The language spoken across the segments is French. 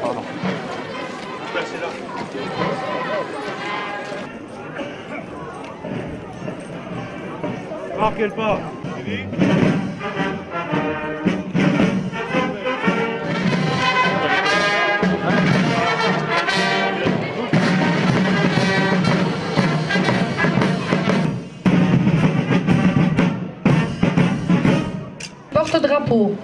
Pardon. Placez là. Marquez le pas. Porte-drapeau.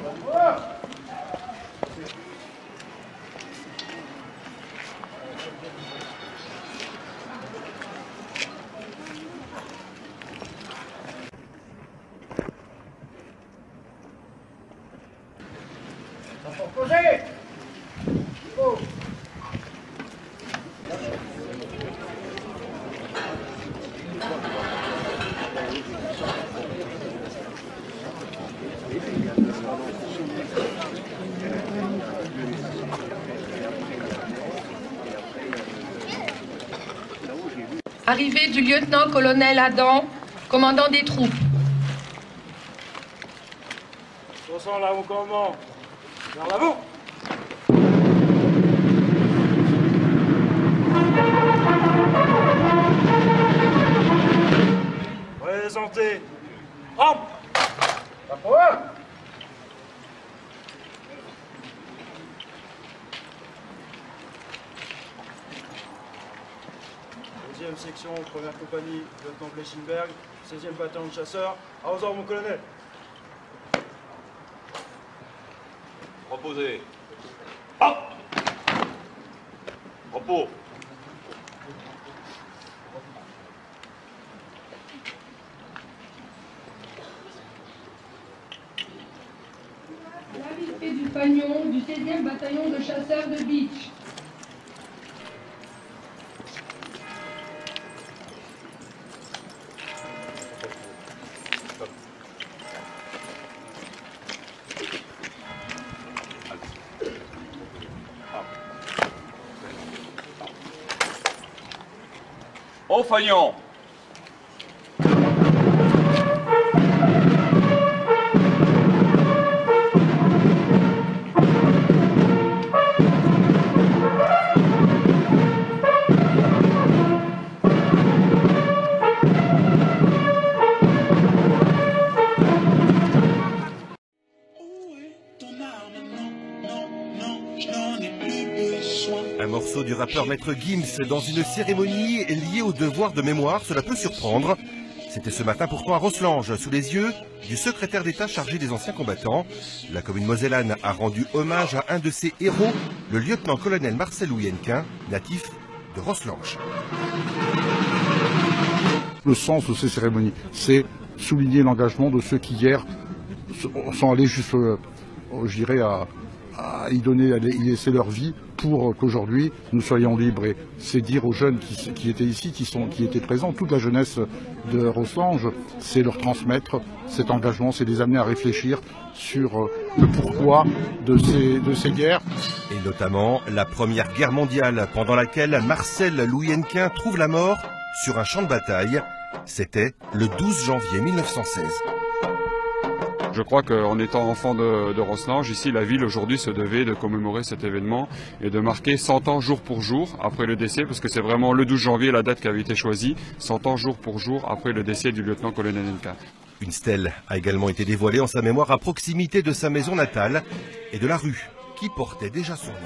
Arrivée du lieutenant-colonel Adam, commandant des troupes. Attention là, mon commandement. Vers l'avant. Présentez. Rampe. Deuxième section, première compagnie, lieutenant Bleschenberg, 16e bataillon de chasseurs. À vos ordres, mon colonel. Reposez. Hop. Repos. L'arrivée du pagnon du 16e bataillon de chasseurs de Beach. Au fanion. Un morceau du rappeur Maître Gims dans une cérémonie liée au devoir de mémoire, cela peut surprendre. C'était ce matin pourtant à Rosselange, sous les yeux du secrétaire d'État chargé des anciens combattants. La commune mosellane a rendu hommage à un de ses héros, le lieutenant-colonel Marcel Ouyenquin, natif de Rosselange. Le sens de ces cérémonies, c'est souligner l'engagement de ceux qui hier sont allés juste, je dirais, à y laisser leur vie pour qu'aujourd'hui nous soyons libres. Et c'est dire aux jeunes qui étaient ici, qui étaient présents, toute la jeunesse de Rosselange, c'est leur transmettre cet engagement, c'est les amener à réfléchir sur le pourquoi de ces guerres. Et notamment la Première Guerre mondiale, pendant laquelle Marcel Ouyenquin trouve la mort sur un champ de bataille. C'était le 12 janvier 1916. Je crois qu'en étant enfant de Rosselange, ici, la ville aujourd'hui se devait de commémorer cet événement et de marquer 100 ans jour pour jour après le décès, parce que c'est vraiment le 12 janvier la date qui avait été choisie, 100 ans jour pour jour après le décès du lieutenant-colonel Ouyenquin. Une stèle a également été dévoilée en sa mémoire à proximité de sa maison natale et de la rue qui portait déjà son nom.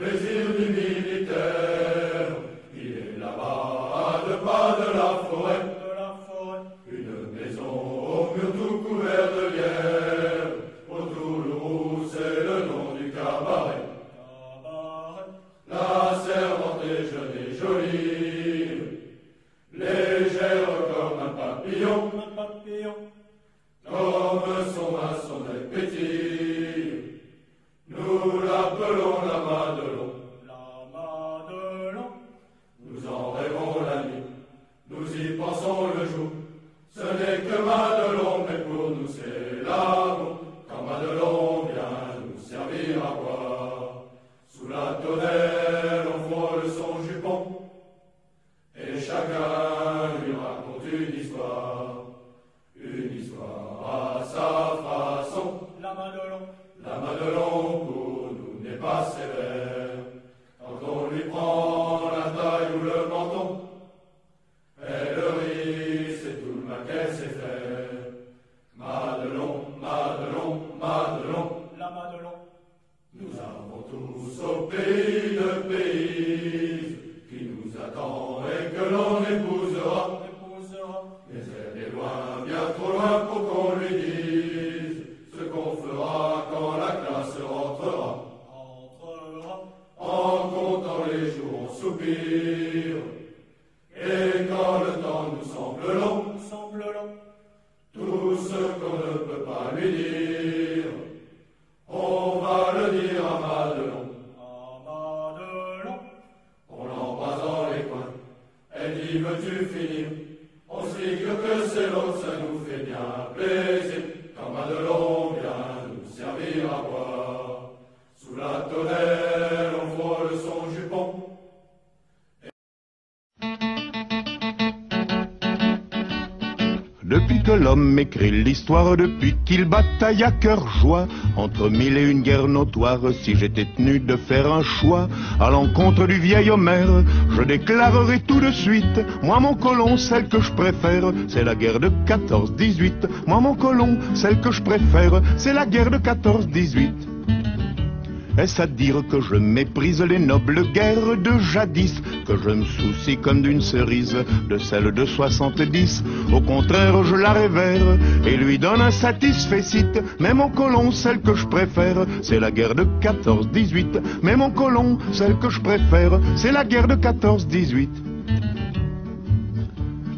plaisir du militaire. Il est là-bas, à 2 pas de la forêt. Une maison au mur tout couvert de lierre. Autour le roux, c'est le nom du cabaret. La servante est jeune et jolie, légère comme un papillon, comme son main, son œil pétille. Nous l'appelons la Madelon. Nous en rêvons la nuit, nous y pensons le jour. Ce n'est que Madelon, mais pour nous c'est l'amour. Quand Madelon vient nous servir à boire, sous la tonnelle on frôle son jupon, et chacun lui raconte une histoire à sa façon. La Madelon pour nous n'est pas sévère, quand on lui prend la taille ou le menton, elle rit, c'est tout le mal qu'elle sait faire. Madelon, Madelon, Madelon, la Madelon. Nous avons tous au pays de pays qui nous attend et que l'on épousera. Mais elle est loin, bien trop loin pour qu'on lui dise ce qu'on fera quand la classe rentrera. En comptant les jours, on soupire. Et quand le temps nous semble long, tout ce qu'on ne peut pas lui dire, on va le dire à Madelon. On l'embrasse dans les coins, elle dit veux-tu finir? On se figure que c'est l'autre, ça nous fait bien plaisir. Quand Madelon vient nous servir à boire, sous la tonnelle on frôle son jupon. Depuis que l'homme écrit l'histoire, depuis qu'il bataille à cœur joie, entre 1001 guerres notoires, si j'étais tenu de faire un choix, à l'encontre du vieil Homère, je déclarerai tout de suite, moi mon colon, celle que je préfère, c'est la guerre de 14-18. Moi mon colon, celle que je préfère, c'est la guerre de 14-18. Est-ce à dire que je méprise les nobles guerres de jadis, que je me soucie comme d'une cerise de celle de 70? Au contraire, je la révère et lui donne un satisfecit. Mais mon colon, celle que je préfère, c'est la guerre de 14-18. Mais mon colon, celle que je préfère, c'est la guerre de 14-18.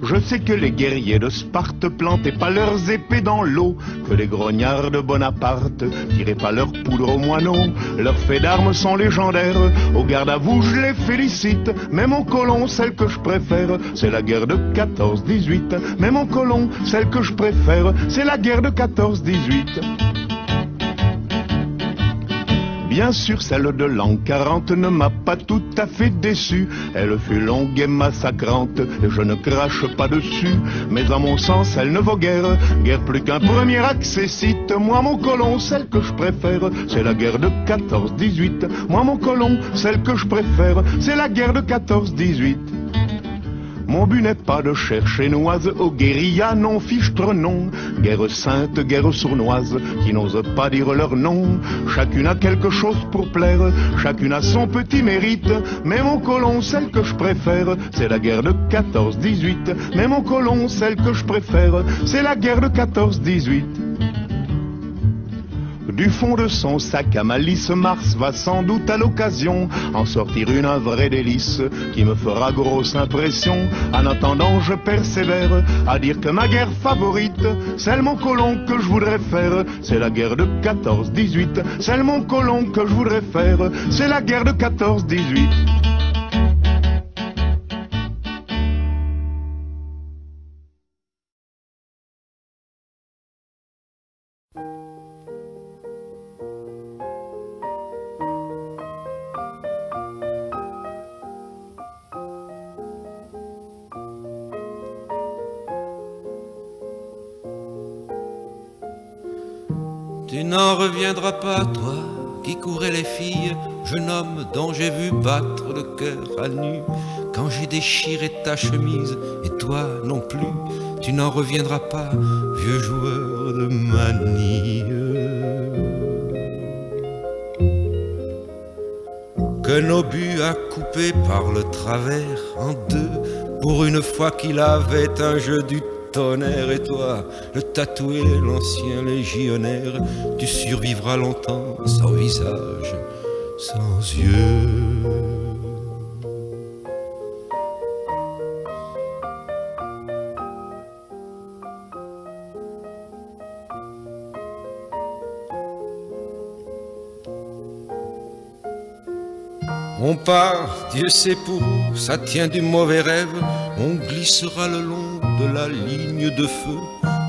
Je sais que les guerriers de Sparte plantaient pas leurs épées dans l'eau, que les grognards de Bonaparte tiraient pas leur poudre aux moineaux. Leurs faits d'armes sont légendaires, au garde à vous je les félicite. Mais mon colon, celle que je préfère, c'est la guerre de 14-18. Mais mon colon, celle que je préfère, c'est la guerre de 14-18. Bien sûr, celle de l'an 40 ne m'a pas tout à fait déçu. Elle fut longue et massacrante, et je ne crache pas dessus. Mais à mon sens, elle ne vaut guère plus qu'un premier accessite. Moi, mon colon, celle que je préfère, c'est la guerre de 14-18. Moi, mon colon, celle que je préfère, c'est la guerre de 14-18. Mon but n'est pas de chercher noise aux guérillas non fichtre non. Guerre sainte, guerre sournoise, qui n'osent pas dire leur nom. Chacune a quelque chose pour plaire, chacune a son petit mérite. Mais mon colon, celle que je préfère, c'est la guerre de 14-18. Mais mon colon, celle que je préfère, c'est la guerre de 14-18. Du fond de son sac à malice, Mars va sans doute à l'occasion en sortir une un vrai délice qui me fera grosse impression. En attendant, je persévère à dire que ma guerre favorite, celle mon colon que je voudrais faire, c'est la guerre de 14-18. Celle mon colon que je voudrais faire, c'est la guerre de 14-18. Tu n'en reviendras pas, toi, qui courais les filles, jeune homme dont j'ai vu battre le cœur à nu, quand j'ai déchiré ta chemise, et toi non plus, tu n'en reviendras pas, vieux joueur de manille. qu'un obus a coupé par le travers en deux, pour une fois qu'il avait un jeu du tonnerre. Et toi, le tatoué, l'ancien légionnaire, tu survivras longtemps sans visage, sans yeux. On part, Dieu sait pour où, ça tient du mauvais rêve. On glissera le long de la ligne de feu.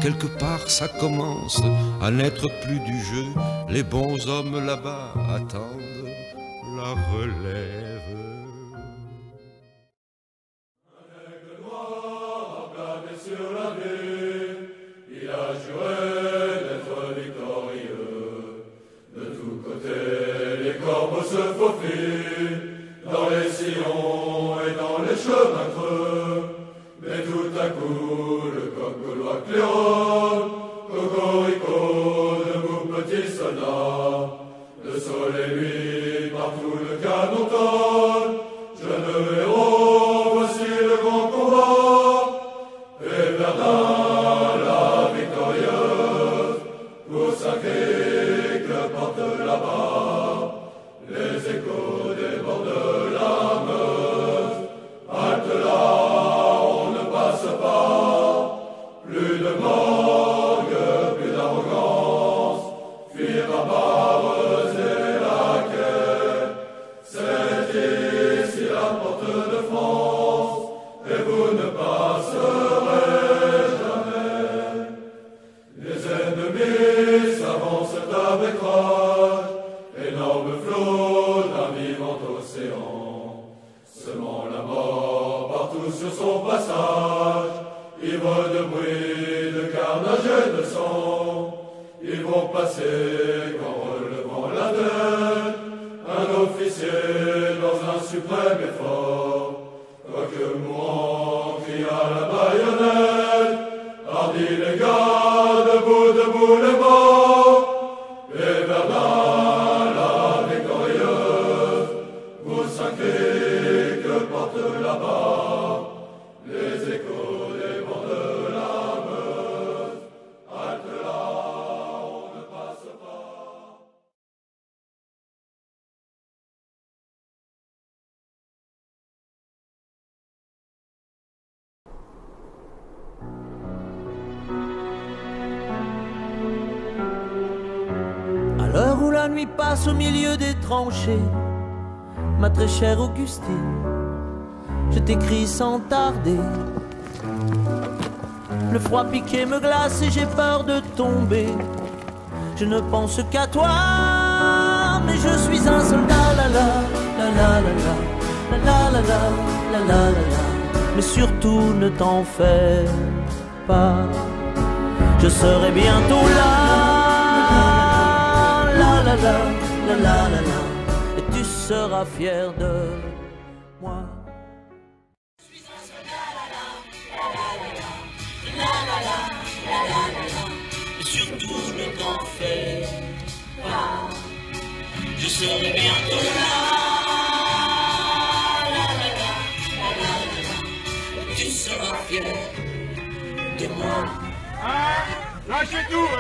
Quelque part ça commence à n'être plus du jeu. Les bons hommes là-bas attendent la relève. Un aigle noir a plané sur la ville. Il a juré d'être victorieux. De tous côtés les corbeaux se faufilent dans les sillons et dans les chemins creux. Mais tout à coup, le coq gaulois claironne. Cocorico, debout petit soldat. Le soleil lui, partout le canon tonne. Jeune héros, voici le grand combat. Et Verdun, la victorieuse, pour sacré que porte là-bas les échos des bords de la Meuse. Halte là, on ne passe pas. Plus de morgue, plus d'arrogance. Fuir barbares et laquais. C'est ici la porte de France, et vous ne passerez jamais. Les ennemis s'avancent avec rage, énorme flot d'un vivant océan, semant la mort partout sur son passage. Ivres de bruit, de carnage et de sang, ils vont passer qu'en relevant la tête, un officier dans un suprême effort, quoique mourant, cria la baïonnette. Hardi les gars, debout, debout les morts. Et Verdun, la victorieuse, vous sacrez que porte là-bas les échos des bords de la Meuse. Halte là, on ne passe pas. À l'heure où la nuit passe au milieu des tranchées, ma très chère Augustine, je t'écris sans tarder. Le froid piqué me glace et j'ai peur de tomber. Je ne pense qu'à toi, mais je suis un soldat, la la la la la la la la la la la la. Mais surtout ne t'en fais pas, je serai bientôt là, la la la la la la la, et tu seras fier de moi. Surtout ne t'en fais pas, je serai bientôt là, la la la la la la la, tu seras fier de moi. Lâchez tout,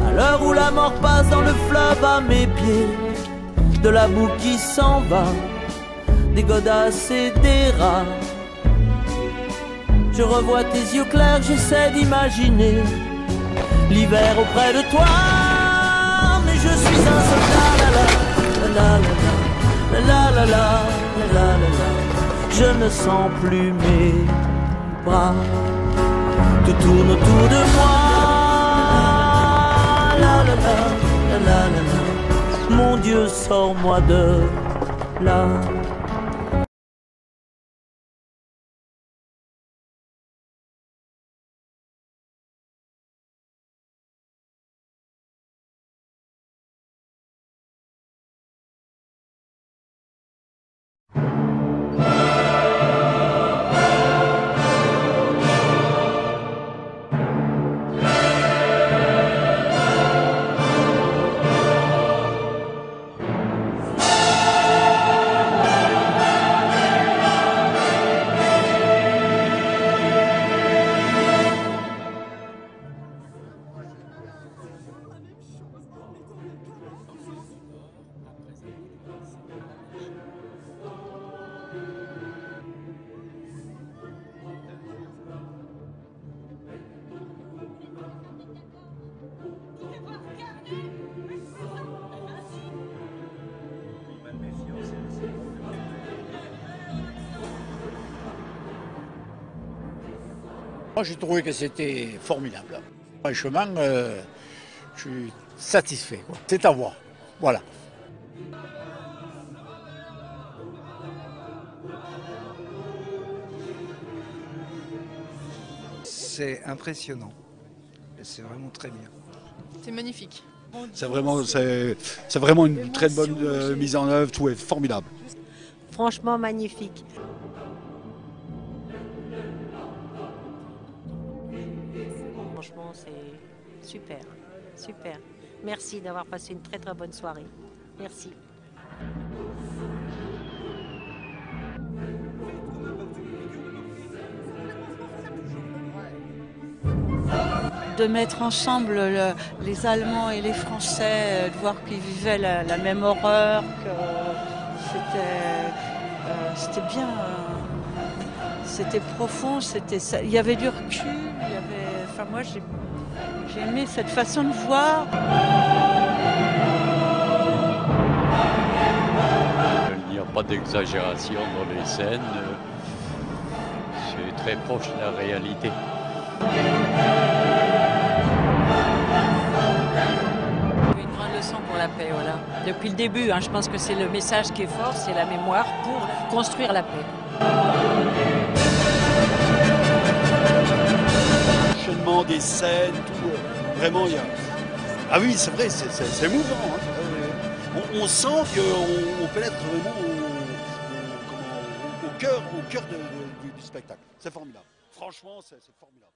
À l'heure où la mort passe dans le fleuve à mes pieds, de la boue qui s'en va, des godasses et des rats, je revois tes yeux clairs, j'essaie d'imaginer l'hiver auprès de toi. Mais je suis un soldat, la la la la la la la la la la. Je ne sens plus mes bras, tout tourne autour de moi. La la la la la la la. Mon Dieu, sors-moi de là. Moi, j'ai trouvé que c'était formidable. Franchement, je suis satisfait. C'est à voir. Voilà. C'est impressionnant. Et c'est vraiment très bien. C'est magnifique. C'est vraiment une très bonne mise en œuvre, tout est formidable. Franchement magnifique. Franchement c'est super, super. Merci d'avoir passé une très très bonne soirée. Merci. De mettre ensemble les Allemands et les Français, de voir qu'ils vivaient la même horreur, que c'était bien, c'était profond, il y avait du recul, enfin moi j'ai aimé cette façon de voir. Il n'y a pas d'exagération dans les scènes, c'est très proche de la réalité. Une grande leçon pour la paix, voilà. Depuis le début, je pense que c'est le message qui est fort, c'est la mémoire pour construire la paix. L'enchaînement des scènes, tout, vraiment, il y a... Ah oui, c'est vrai, c'est émouvant. On sent qu'on pénètre vraiment au cœur du spectacle. C'est formidable. Franchement, c'est formidable.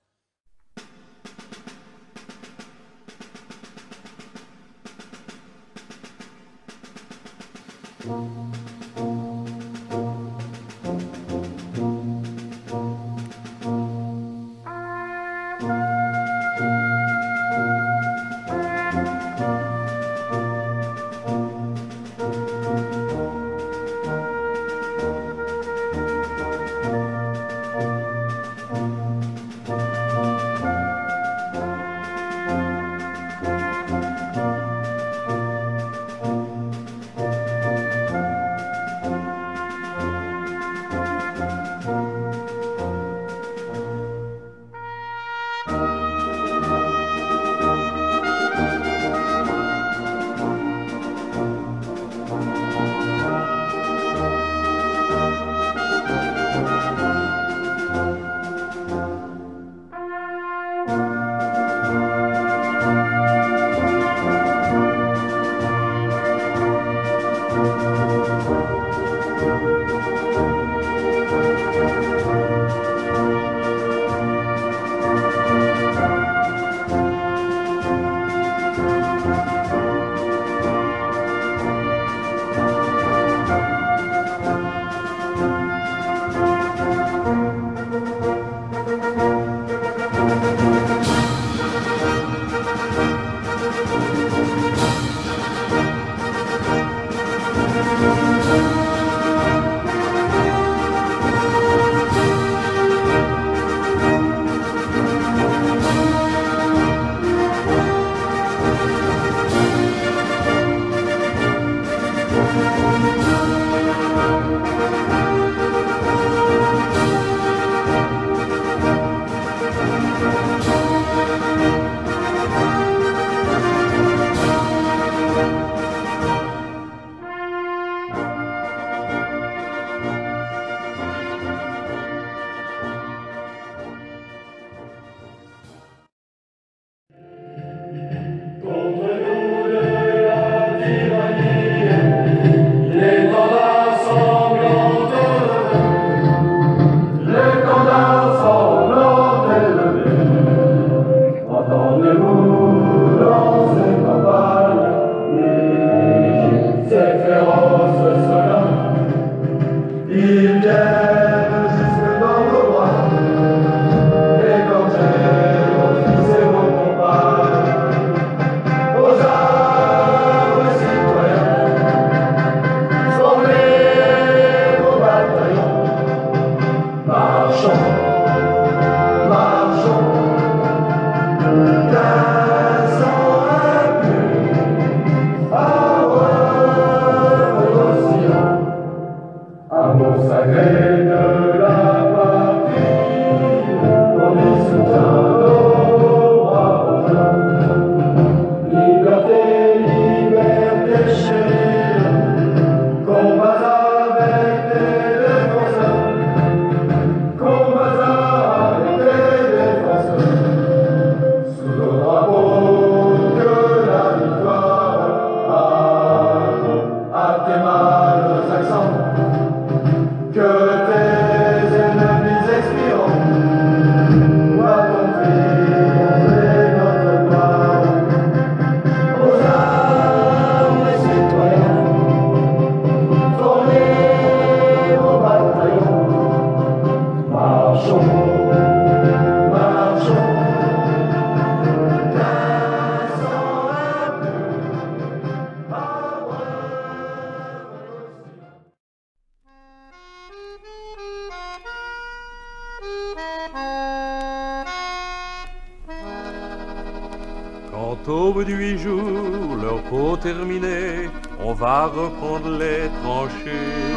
Quand au bout de 8 jours, leur peau terminée, on va reprendre les tranchées.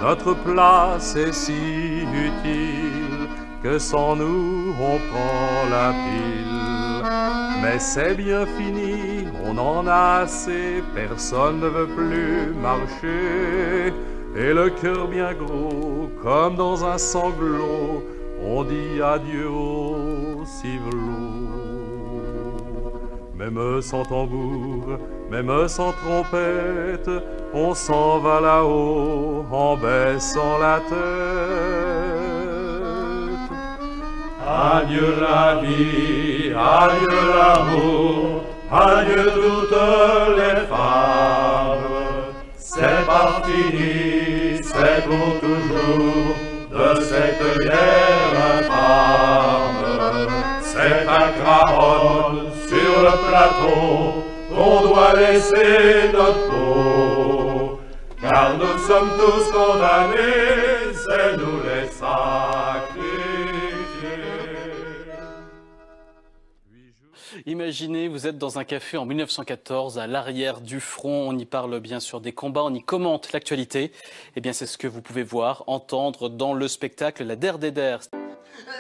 Notre place est si utile que sans nous on prend la pile. Mais c'est bien fini, on en a assez, personne ne veut plus marcher. Et le cœur bien gros, comme dans un sanglot, on dit adieu au civelot. Même sans tambour, même sans trompette, on s'en va là-haut en baissant la tête. Adieu la vie, adieu l'amour, adieu toutes les femmes. C'est pas fini, c'est pour toujours de cette guerre infâme. C'est à Craonne, sur le plateau, qu'on doit laisser notre peau. Car nous sommes tous condamnés, c'est nous les sacrifiés. Imaginez, vous êtes dans un café en 1914, à l'arrière du front, on y parle bien sûr des combats, on y commente l'actualité. Eh bien c'est ce que vous pouvez voir, entendre dans le spectacle La Der des Der.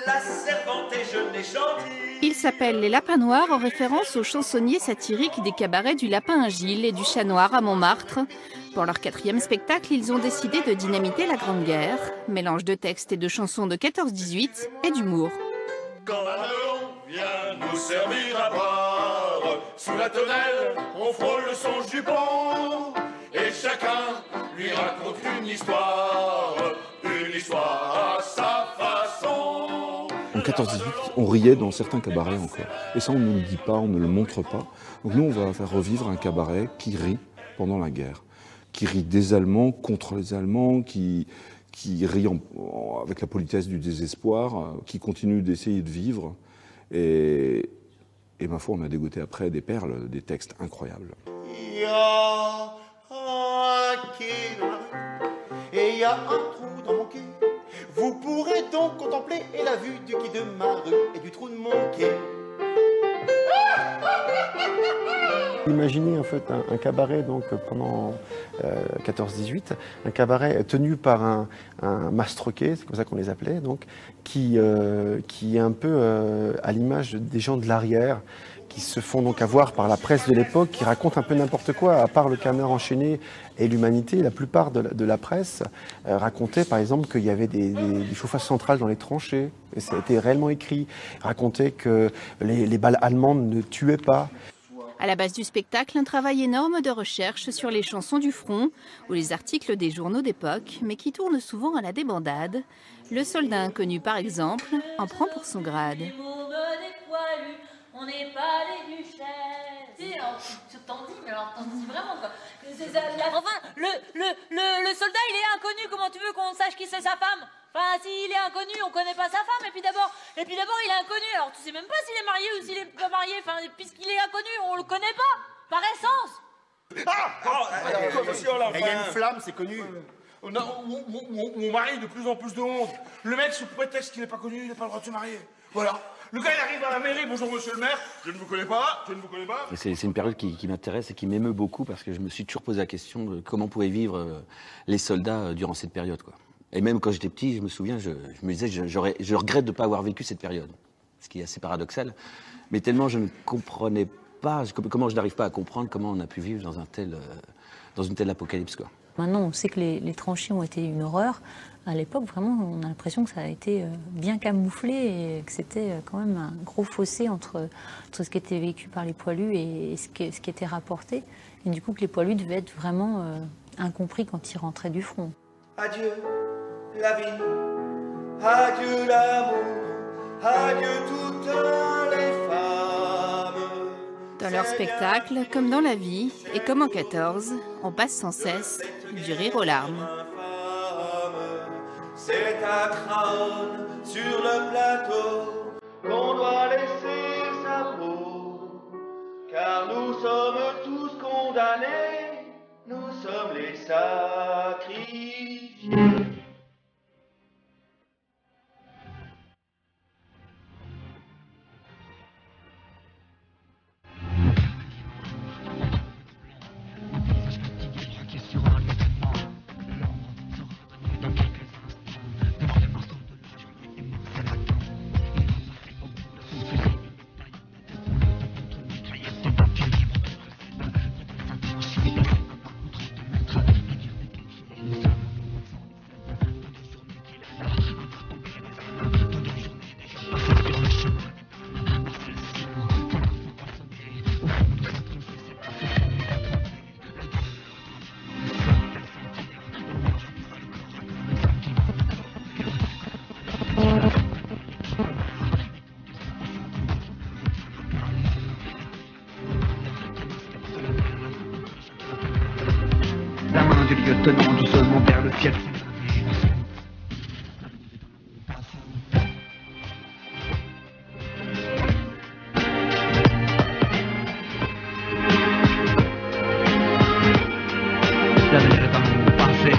La servante est jeune et gentille. Il s'appelle Les Lapins Noirs en référence aux chansonniers satiriques des cabarets du Lapin à Gilles et du Chat Noir à Montmartre. Pour leur 4e spectacle, ils ont décidé de dynamiter la Grande Guerre. Mélange de textes et de chansons de 14-18 et d'humour. Quand Madelon vient nous servir à boire, sous la tonnelle, on frôle son jupon, et chacun lui raconte une histoire à sa façon. En 14-18, on riait dans certains cabarets encore. Et ça, on ne le dit pas, on ne le montre pas. Donc nous, on va faire revivre un cabaret qui rit pendant la guerre. Qui rit des Allemands contre les Allemands, qui rit avec la politesse du désespoir, qui continue d'essayer de vivre. Et ma foi, on a dégoté après des perles, des textes incroyables. Il y a un quai dans la rue, et il y a un trou dans mon quai. Vous pourrez donc contempler la vue du quai de ma rue et du trou de mon quai. Imaginez en fait un cabaret donc pendant 14-18, un cabaret tenu par un mastroquet, c'est comme ça qu'on les appelait, donc, qui est un peu à l'image des gens de l'arrière, qui se font donc avoir par la presse de l'époque, qui racontent un peu n'importe quoi, à part le Canard enchaîné et l'Humanité. La plupart de la presse racontait par exemple qu'il y avait des chauffages centrales dans les tranchées, et ça a été réellement écrit, racontait que les balles allemandes ne tuaient pas. À la base du spectacle, un travail énorme de recherche sur les chansons du front ou les articles des journaux d'époque, mais qui tournent souvent à la débandade. Le soldat inconnu, par exemple, en prend pour son grade. On n'est pas les duchesses. Si, alors, t'en dis, mais alors t'en dis vraiment quoi. Enfin, le soldat il est inconnu, comment tu veux qu'on sache qui c'est sa femme? Enfin, s'il est inconnu, on connaît pas sa femme, et puis d'abord il est inconnu, alors tu sais même pas s'il est marié ou s'il est pas marié, enfin, puisqu'il est inconnu, on le connaît pas, par essence. Monsieur, là, Il y a une flamme, c'est connu. On marie de plus en plus de monde. Le mec, sous prétexte qu'il n'est pas connu, il n'a pas le droit de se marier. Voilà. Le gars, il arrive à la mairie, bonjour monsieur le maire, je ne vous connais pas, je ne vous connais pas. C'est une période qui m'intéresse et qui m'émeut beaucoup parce que je me suis toujours posé la question de comment pouvaient vivre les soldats durant cette période, quoi. Et même quand j'étais petit, je me souviens, je me disais, je regrette de ne pas avoir vécu cette période, ce qui est assez paradoxal. Mais tellement je ne comprenais pas, comment je n'arrive pas à comprendre comment on a pu vivre dans une telle apocalypse, quoi. Maintenant, on sait que les tranchées ont été une horreur. À l'époque, vraiment, on a l'impression que ça a été bien camouflé et que c'était quand même un gros fossé entre ce qui était vécu par les poilus et ce qui était rapporté. Et du coup, que les poilus devaient être vraiment incompris quand ils rentraient du front. Adieu la vie, adieu l'amour, adieu toutes les femmes. Dans leur spectacle, comme dans la vie, et comme en 14, on passe sans cesse du rire aux larmes. C'est à Craonne, sur le plateau, qu'on doit laisser sa peau. Car nous sommes tous condamnés, nous sommes les sacrifiés. tenant doucement vers le ciel. L'avenir est dans mon passé.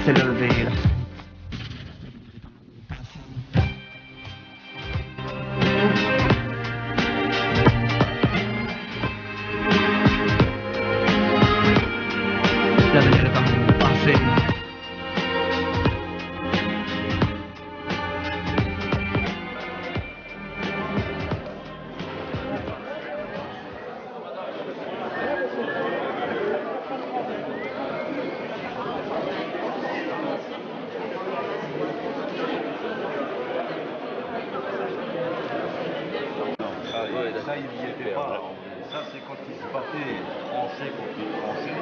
C'est levé là. L'avenir est dans mon passé. Ça, il n'y était pas. Ça, c'est quand il se battait français contre français.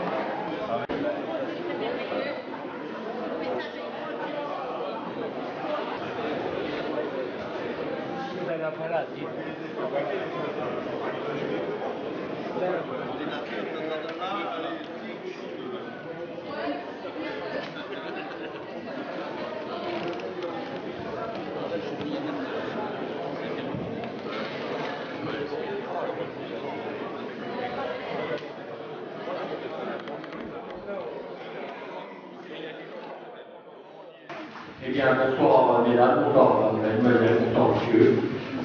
Eh bien, bonsoir mesdames, bonsoir mademoiselle, bonsoir monsieur.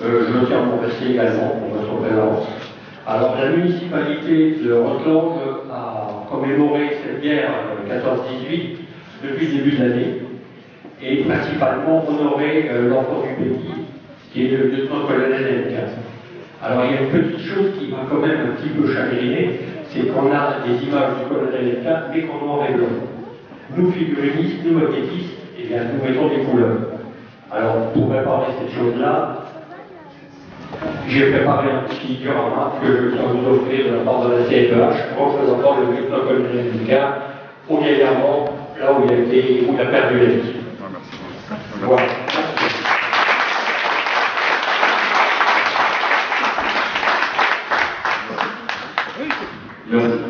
Je tiens à vous remercier également pour votre présence. Alors, la municipalité de Roslange a commémoré cette guerre 14-18 depuis le début de l'année et principalement honoré l'enfant du pays, qui est le lieutenant-colonel Elka. Alors, il y a une petite chose qui m'a quand même un petit peu chagriné, c'est qu'on a des images du colonel Elka, mais qu'en noir et blanc. Nous, figuristes, nous, maquettistes, eh bien, nous mettons des couleurs. Alors, pour préparer cette chose-là, j'ai préparé un petit diorama que je tiens à vous offrir de la part de la CFEH, représentant le lieutenant-colonel Elka au Vieil-Armand, là où il a perdu la vie. Voilà.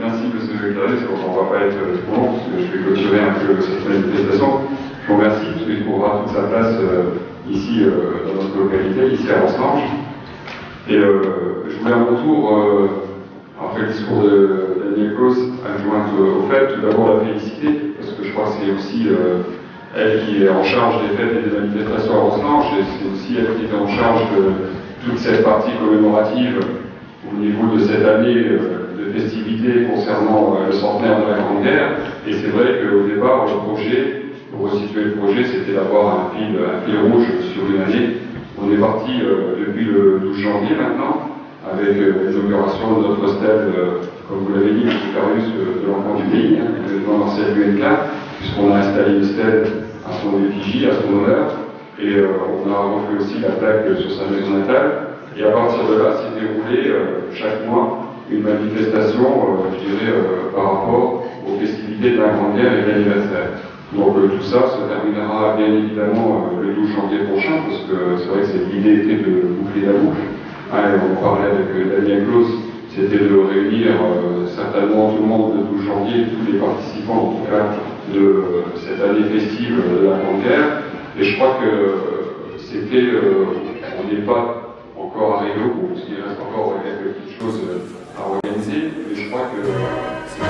Merci monsieur le Carré, c'est qu'on ne va pas être trop long, parce que je vais clôturer un peu cette manifestation. Je vous remercie, parce qu'il trouvera toute sa place ici, dans notre localité, ici à Roslange. Et je voulais en retour, après le discours de Daniel Claus, adjointe au fait, tout d'abord la féliciter, parce que je crois que c'est aussi elle qui est en charge des fêtes et des manifestations à Roslange, et c'est aussi elle qui est en charge de toute cette partie commémorative au niveau de cette année de festivités concernant le centenaire de la Grande Guerre. Et c'est vrai qu'au départ, le projet, pour resituer le projet, c'était d'avoir un fil rouge sur une année. On est parti depuis le 12 janvier maintenant, avec l'inauguration de notre stèle, comme vous l'avez dit, M. Carius, de l'enfant du pays, le lieutenant Marcel UNK, puisqu'on a installé une stèle à son effigie, à son honneur, et on a refait aussi la plaque sur sa maison natale. Et à partir de là, s'est déroulé chaque mois une manifestation, je dirais, par rapport aux festivités de la Grande Guerre et de l'anniversaire. Donc tout ça se terminera bien évidemment le 12 janvier prochain, parce que c'est vrai que l'idée était de boucler la boucle. On parlait avec Daniel Claus, c'était de réunir certainement tout le monde le 12 janvier, tous les participants en tout cas de cette année festive de la Grande Guerre. Et je crois que c'était on n'est pas encore arrivé au bout, parce qu'il reste encore quelques petites choses à organiser, mais je crois que c'est...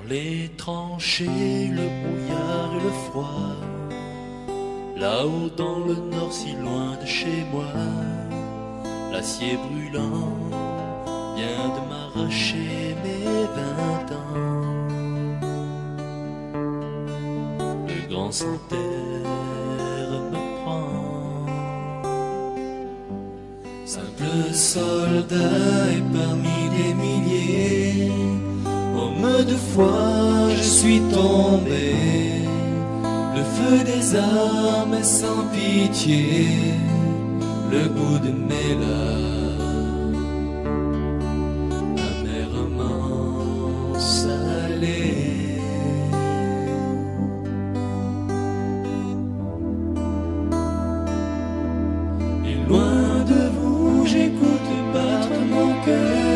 Les tranchées, le brouillard et le froid, là-haut dans le nord, si loin de chez moi, l'acier brûlant vient de m'arracher mes 20 ans. Le grand sans-terre me prend, simple soldat et parmi des milliers. Homme de foi, je suis tombé. Le feu des armes est sans pitié. Le goût de mes larmes, amèrement salé. Et loin de vous, j'écoute battre mon cœur.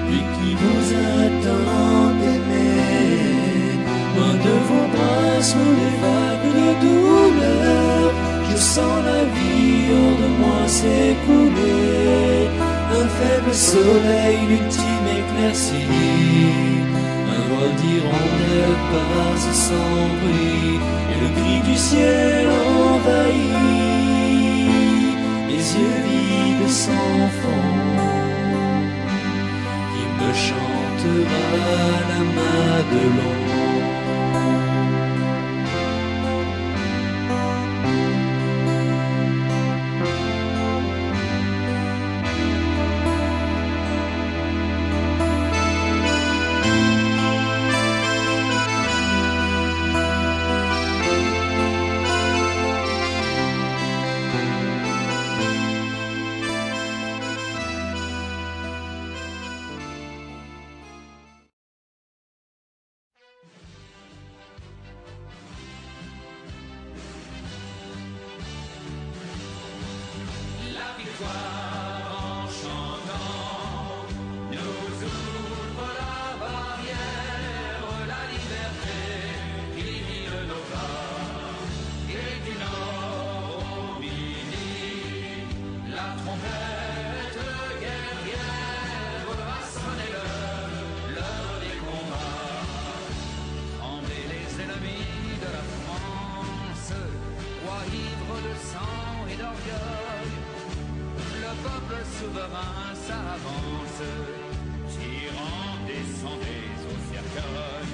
Lui qui vous attend d'aimer, loin de vos bras sous les vagues de douleur, je sens la vie hors de moi s'écouler. Un faible soleil, l'ultime éclaircie, un vol d'hirondelle passe sans bruit, et le gris du ciel envahit les yeux vides sans fond. Me chantera la Madelon. souverain s'avance, tirant des cendres au cercueil.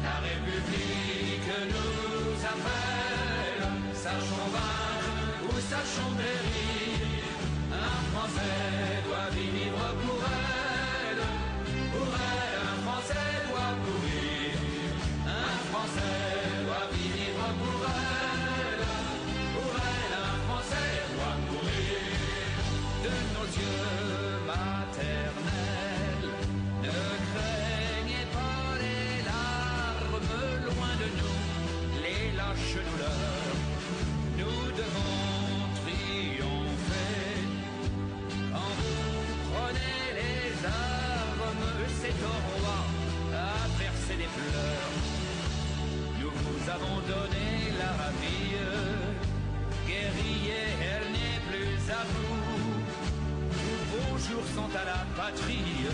La République nous appelle, sachons vaincre ou sachons périr. Un Français doit vivre pour elle, un Français doit mourir. Un Français doit vivre pour elle, un Français doit mourir. De nos yeux maternels, ne craignez patrie.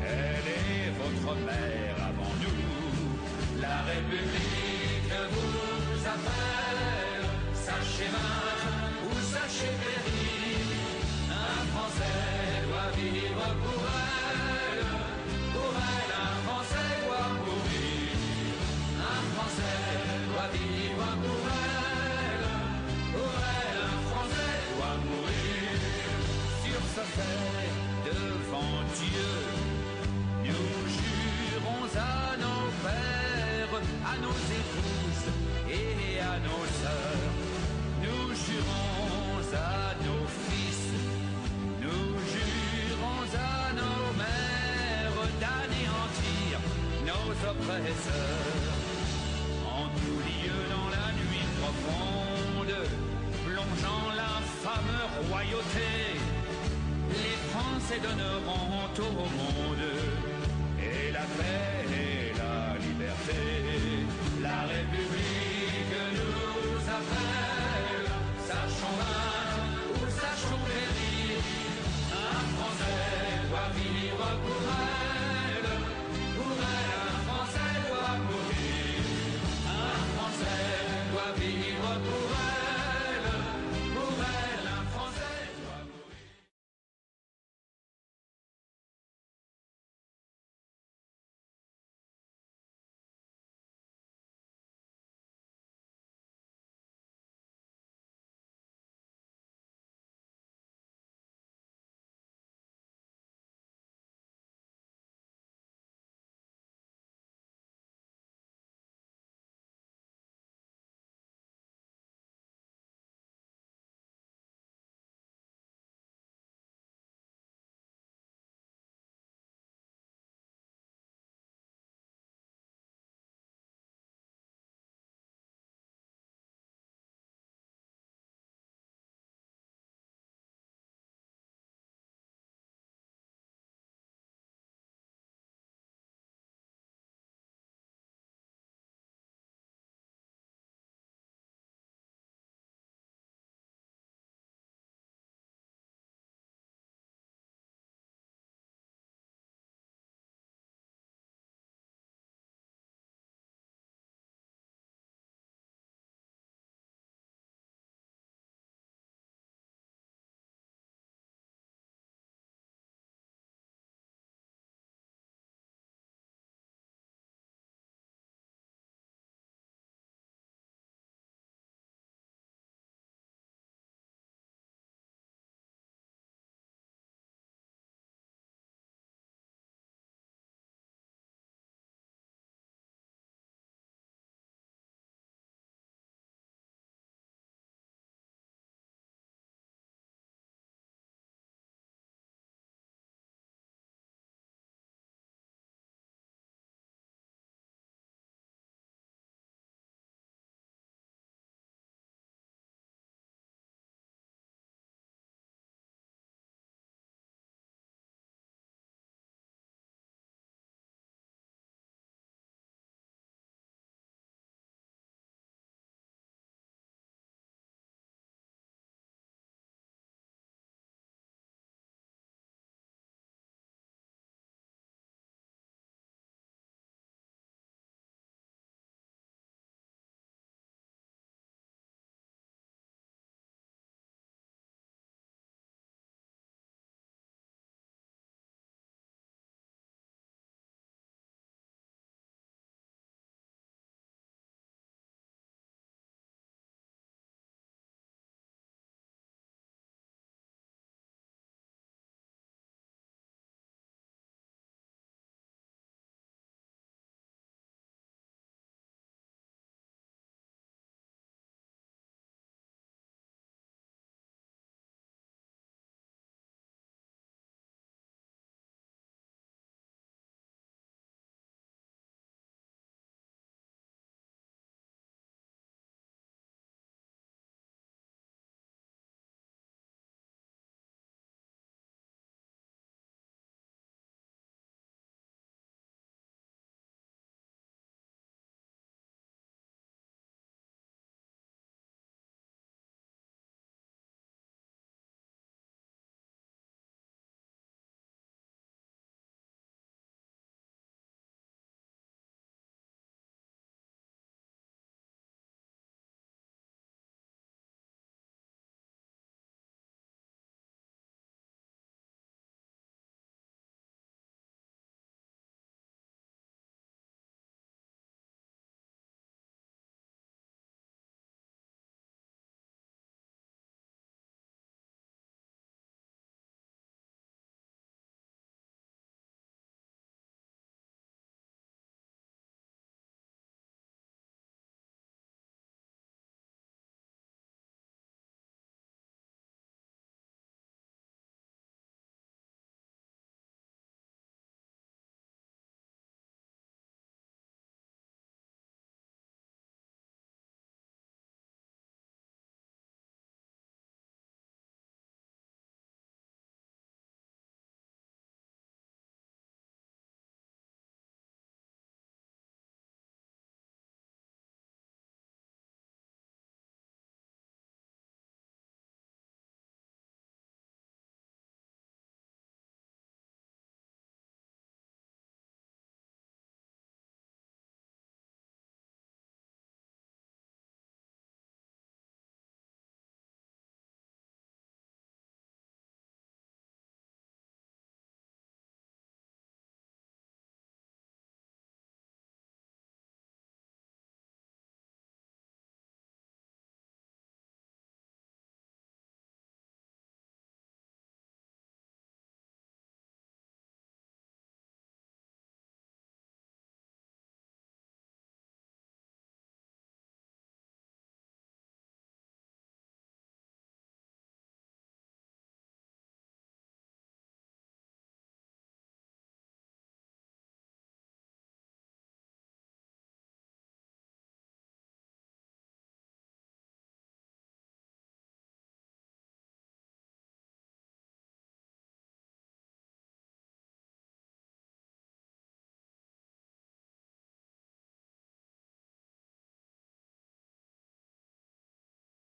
Elle est votre mère avant nous. La République vous appelle. Sachez vaincre ou sachez périr. Un Français doit vivre pour elle. Pour elle, un Français doit mourir. Un Français doit vivre pour elle. Pour elle, un Français doit mourir. Sur sa terre, devant Dieu, nous jurons à nos pères, à nos épouses et à nos sœurs. Nous jurons à nos fils, nous jurons à nos mères d'anéantir nos oppresseurs. En tout lieu dans la nuit profonde, plongeant l'infâme royauté, les Français donneront au monde et la paix et la liberté. La République nous appelle, sachons vaincre ou sachons périr. Un Français doit vivre pour elle.